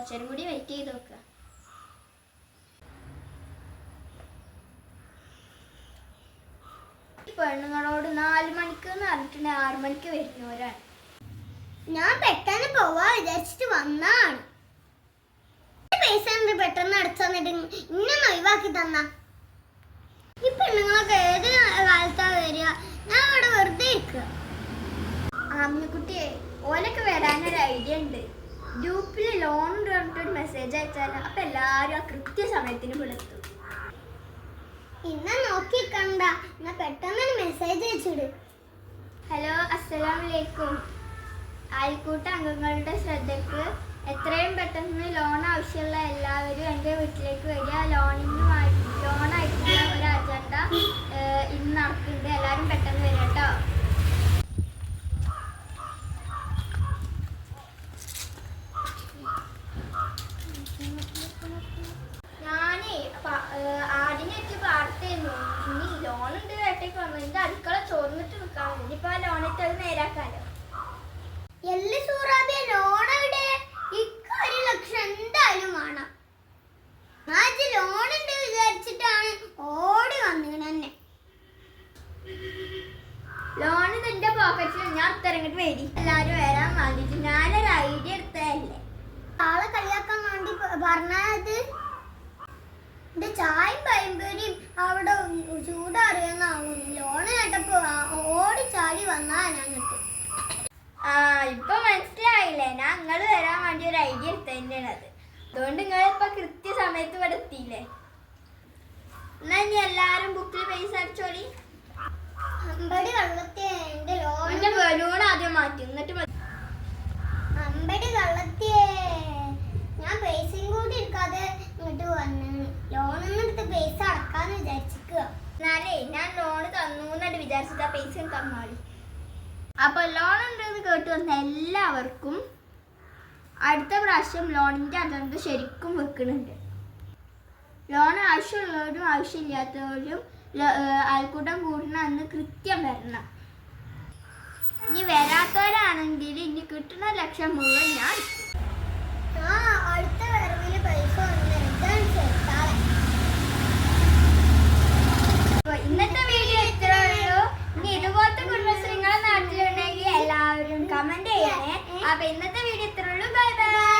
കുറച്ചേരം കൂടി വെയിറ്റ് ചെയ്ത് നോക്കുക. പെണ്ണുങ്ങളോട് 4 മണിക്ക് പറഞ്ഞിട്ടുണ്ടെങ്കിൽ 6 മണിക്ക് വരുന്നവരാണ്. ഞാൻ പെട്ടെന്ന് പോവാ വിചാരിച്ചിട്ട് വന്നാണ്. പൈസ പെട്ടെന്ന് അടച്ചു തന്നിട്ട് ഇന്നൊന്ന് ഒഴിവാക്കി തന്ന. ഈ പെണ്ണുങ്ങളൊക്കെ ഏത് കാലത്താ വരിക? ഞാൻ അവിടെ വെറുതെ ഇരിക്കുക. ആമിക്കുട്ടിയെ ഓലൊക്കെ വരാനൊരു ഐഡിയ ഉണ്ട്. ഗ്രൂപ്പിൽ ലോൺ പറഞ്ഞിട്ടൊരു മെസ്സേജ് അയച്ചാൽ അപ്പൊ എല്ലാവരും ആ കൃത്യസമയത്തിന് വിളിക്കും. ഇന്ന നോക്കിക്കണ്ട, എന്നാ പെട്ടെന്ന് മെസ്സേജ് അയച്ചിട്. ഹലോ, അസ്സലാമലൈക്കും. അയൽക്കൂട്ട അംഗങ്ങളുടെ ശ്രദ്ധയ്ക്ക് എത്രയും പെട്ടെന്ന് ലോൺ ആവശ്യമുള്ള എല്ലാവരും എൻ്റെ വീട്ടിലേക്ക് വരിക. ലോണായിട്ടുള്ള ഒരു അജണ്ട ഇന്ന് നടക്കുന്നുണ്ട്. എല്ലാവരും പെട്ടെന്ന് വരിക കേട്ടോ. ഞാനേ ആടിനൊക്കെ പാർട്ടിയിരുന്നു. ഇനി ലോൺ ഉണ്ട് വേട്ടയ്ക്ക് വന്നു. എൻ്റെ അടുക്കള ചോർന്നിട്ട് നിൽക്കാൻ ഇനിയിപ്പോ ആ ലോണിട്ട് അത് നേരാക്കാലോ. ലോൺ എവിടെ? 1 ലക്ഷം എന്തായാലും വേണം. ലോൺ ഉണ്ട് വിചാരിച്ചിട്ടാണ് ഓടി വന്നിങ്ങനെ. ലോൺ നിന്റെ പോക്കറ്റിൽ ഞാൻ ഇറങ്ങിട്ട് വരി. എല്ലാരും വരാൻ വേണ്ടിട്ട് ഞാനൊരു ഐഡിയ എടുത്തതല്ലേ. ആളെ കളിയാക്കാൻ വേണ്ടി പറഞ്ഞത്. എന്റെ ചായയും പയമ്പേരിയും അവിടെ ചൂടറിയുന്നാവും. ലോണ് കേട്ടപ്പോ ഓടി ചാടി വന്നാ ഞങ്ങൾക്ക്. ഇപ്പൊ മനസ്സിലായില്ലേ, ഞാൻ നിങ്ങള് വരാൻ വേണ്ടി ഒരു ഐഡിയ എടുത്ത തന്നെയാണ് അത്. അതുകൊണ്ട് നിങ്ങളിപ്പോ കൃത്യസമയത്ത് ഇവിടെ എത്തിയില്ലേ. എന്നാ ഇനി എല്ലാരും ബുക്കിൽ പൈസ അടിച്ചോളി. അമ്പടി കള്ളത്തി എന്റെ ലോണിന്റെ ബലൂൺ ആദ്യം മാറ്റി എന്നിട്ട് അമ്പടി കള്ളത്തിയേ. ഞാൻ പൈസയും കൂടി എടുക്കാതെ ഇങ്ങോട്ട് വന്നു. ലോണൊന്നും എടുത്ത് പൈസ അടക്കാന്ന് വിചാരിച്ചിക്കുക. എന്നാലേ ഞാൻ ലോണ് തന്നു എന്നിട്ട് വിചാരിച്ചിട്ട് ആ പൈസ തന്നാളി. അപ്പോൾ ലോൺ ഉണ്ടെന്ന് കേട്ട് വന്ന എല്ലാവർക്കും അടുത്ത പ്രാവശ്യം ലോണിൻ്റെ അജണ്ട ശരിക്കും വെക്കുന്നുണ്ട്. ലോൺ ആവശ്യമുള്ളവരും ആവശ്യമില്ലാത്തവരും അയൽക്കൂട്ടം കൂടുന്ന അന്ന് കൃത്യം വരണം. ഇനി വരാത്തവരാണെങ്കിൽ ഇനി കിട്ടുന്ന ലക്ഷം മുഴുവൻ ഞാൻ അടുത്ത വരവില് പൈസ ഇന്നത്തെ വീഡിയോ ഇത്രേ ഉള്ളൂ. ഇനി ഇതുപോലത്തെ കുടുംബശ്രീ നിങ്ങളുടെ നാട്ടിലുണ്ടെങ്കിൽ എല്ലാവരും കമന്റ് ചെയ്യണേ. അപ്പൊ ഇന്നത്തെ വീഡിയോ ഇത്രേ ഉള്ളൂ. Bye bye.